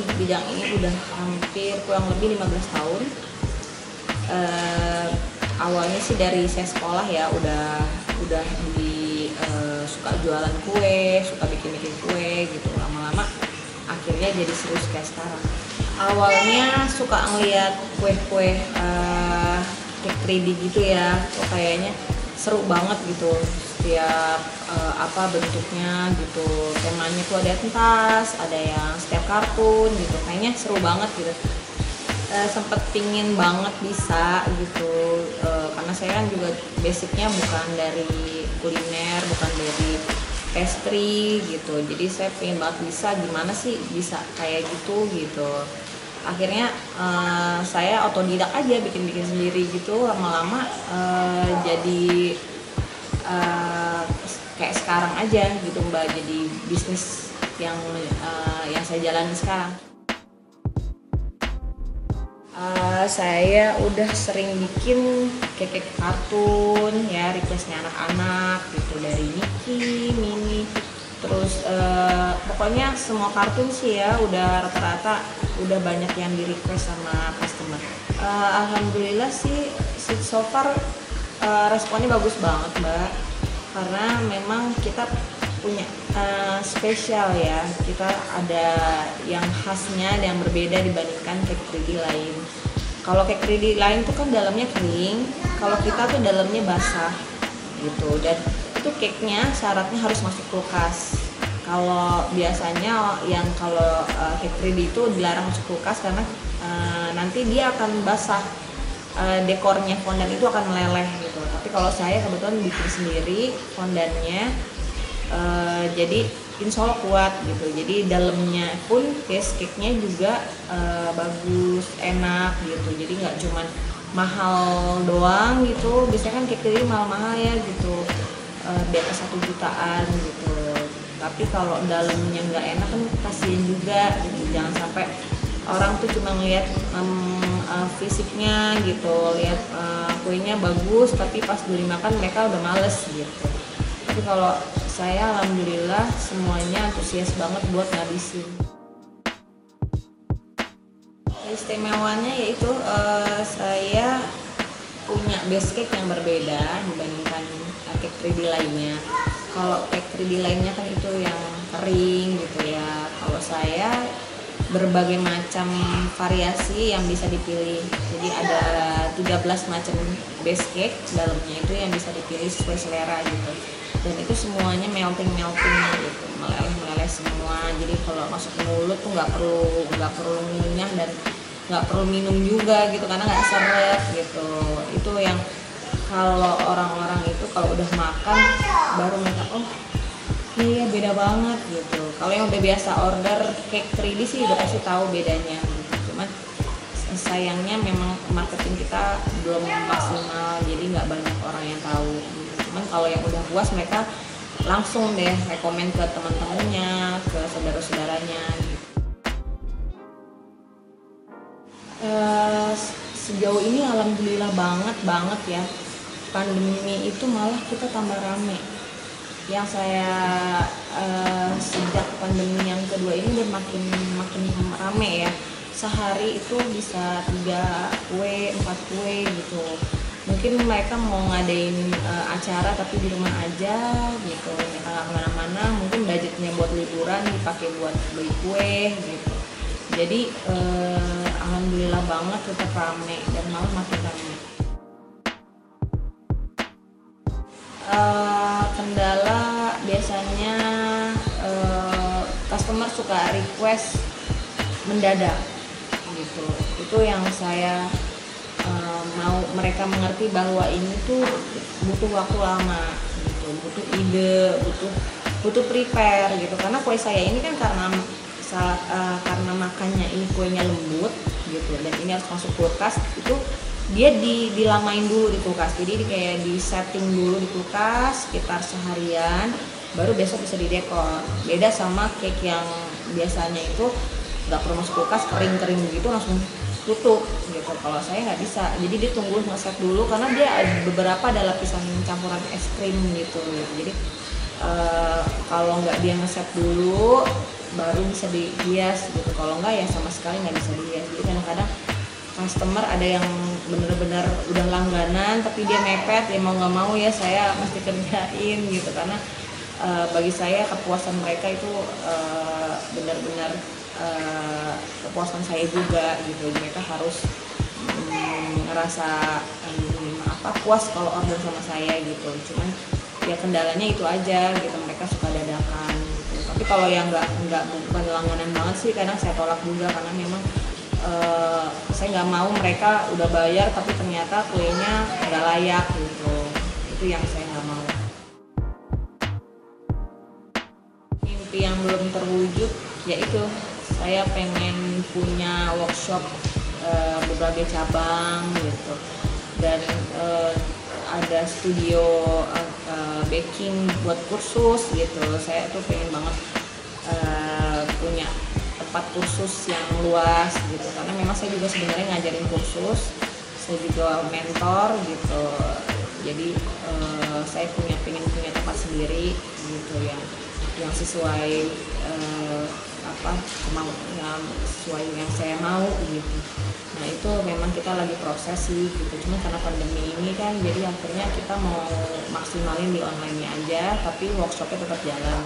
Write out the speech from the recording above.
di bidang ini udah hampir kurang lebih 15 tahun. Awalnya sih dari saya sekolah ya udah suka jualan kue, suka bikin kue gitu. Lama-lama akhirnya jadi serius kayak sekarang. Awalnya suka ngeliat kue-kue cake 3D gitu ya, kok kayaknya seru banget gitu. Setiap apa bentuknya gitu, temanya tuh ada pentas, ada yang setiap kartun gitu, kayaknya seru banget gitu. Sempet pingin banget bisa gitu, karena saya kan juga basicnya bukan dari kuliner, bukan dari pastry gitu, jadi saya pengen banget bisa, gimana sih bisa kayak gitu. Akhirnya saya otodidak aja bikin sendiri gitu, lama-lama jadi kayak sekarang aja gitu Mbak, jadi bisnis yang saya jalani sekarang. Saya udah sering bikin cake kartun ya, requestnya anak-anak gitu, dari Mickey, Minnie, terus pokoknya semua kartun sih ya, udah rata-rata udah banyak yang di request sama customer. Alhamdulillah sih so far responnya bagus banget Mbak, karena memang kita punya spesial ya, kita ada yang khasnya, ada yang berbeda dibandingkan cake 3D lain. Kalau cake 3D lain tuh kan dalamnya kering, kalau kita tuh dalamnya basah gitu, dan itu cake-nya syaratnya harus masuk kulkas. Kalau biasanya yang kalau cake 3D itu dilarang masuk kulkas karena nanti dia akan basah, dekornya fondan itu akan meleleh gitu. Tapi kalau saya kebetulan bikin sendiri fondannya, jadi insya Allah kuat gitu. Jadi dalamnya pun case cake-nya juga bagus, enak gitu. Jadi nggak cuman mahal doang gitu. Biasanya kan cake ini mahal-mahal ya gitu, di atas 1 jutaan gitu. Tapi kalau dalamnya nggak enak kan kasihan juga gitu. Jangan sampai orang tuh cuma ngeliat fisiknya gitu, lihat kuenya bagus, tapi pas dimakan mereka udah males gitu. Tapi kalau saya alhamdulillah semuanya antusias banget buat ngabisin. Istimewanya yaitu saya punya base cake yang berbeda dibandingkan cake 3D lainnya. Kalau cake 3D lainnya kan itu yang kering gitu ya. Kalau saya berbagai macam variasi yang bisa dipilih. Jadi ada 13 macam base cake dalamnya itu yang bisa dipilih sesuai selera gitu. Dan itu semuanya melting gitu, meleleh semua. Jadi kalau masuk mulut tuh nggak perlu ngunyah dan nggak perlu minum juga gitu, karena nggak seret gitu. Itu yang kalau orang-orang itu kalau udah makan baru mereka oh iya beda banget gitu. Kalau yang udah biasa order cake 3D sih udah pasti tahu bedanya gitu. Cuman sayangnya memang marketing kita belum maksimal, jadi nggak banyak orang yang tahu gitu. Cuman kalau yang udah puas mereka langsung deh rekomen ke teman-temannya, ke saudara-saudaranya gitu. Sejauh ini alhamdulillah banget ya, pandemi itu malah kita tambah rame. Yang saya sejak pandemi yang kedua ini udah makin rame ya, sehari itu bisa 3 kue 4 kue gitu. Mungkin mereka mau ngadain acara tapi di rumah aja gitu, mereka nggak kemana-mana, mungkin budgetnya buat liburan dipakai buat beli kue gitu. Jadi alhamdulillah banget tetap rame dan malah makin rame. Kendala biasanya customer suka request mendadak gitu. Itu yang saya mau mereka mengerti bahwa ini tuh butuh waktu lama gitu, butuh ide, butuh prepare gitu. Karena kue saya ini kan karena makannya ini kuenya lembut gitu, dan ini harus masuk kulkas, itu dia dilamain dulu di kulkas. Jadi kayak di setting dulu di kulkas sekitar seharian, baru besok bisa didekor. Beda sama cake yang biasanya itu nggak perlu masuk kulkas, kering begitu langsung tutup gitu. Kalau saya nggak bisa, jadi dia tunggu ngeset dulu karena dia beberapa ada lapisan campuran es krim gitu. Jadi kalau nggak dia ngeset dulu baru bisa dihias gitu, kalau nggak ya sama sekali nggak bisa dihias. Jadi kadang-kadang customer ada yang bener-bener udah langganan tapi dia mepet, ya mau nggak mau ya saya mesti kerjain gitu, karena bagi saya kepuasan mereka itu benar-benar kepuasan saya juga gitu. Mereka harus ngerasa puas kalau order sama saya gitu. Cuman ya kendalanya itu aja gitu, mereka suka dadakan gitu. Tapi kalau yang nggak bukan langganan banget sih kadang saya tolak juga, karena memang saya nggak mau mereka udah bayar tapi ternyata kuenya nggak layak gitu. Itu yang saya nggak mau. Mimpi yang belum terwujud yaitu saya pengen punya workshop berbagai cabang gitu, dan ada studio baking buat kursus gitu. Saya tuh pengen banget punya tempat kursus yang luas gitu, karena memang saya juga sebenarnya ngajarin kursus, saya juga mentor gitu. Jadi saya pengen punya tempat sendiri gitu yang sesuai yang sesuai yang saya mau gitu. Nah itu memang kita lagi proses sih gitu, cuma karena pandemi ini kan jadi akhirnya kita mau maksimalin di online-nya aja, tapi workshopnya tetap jalan.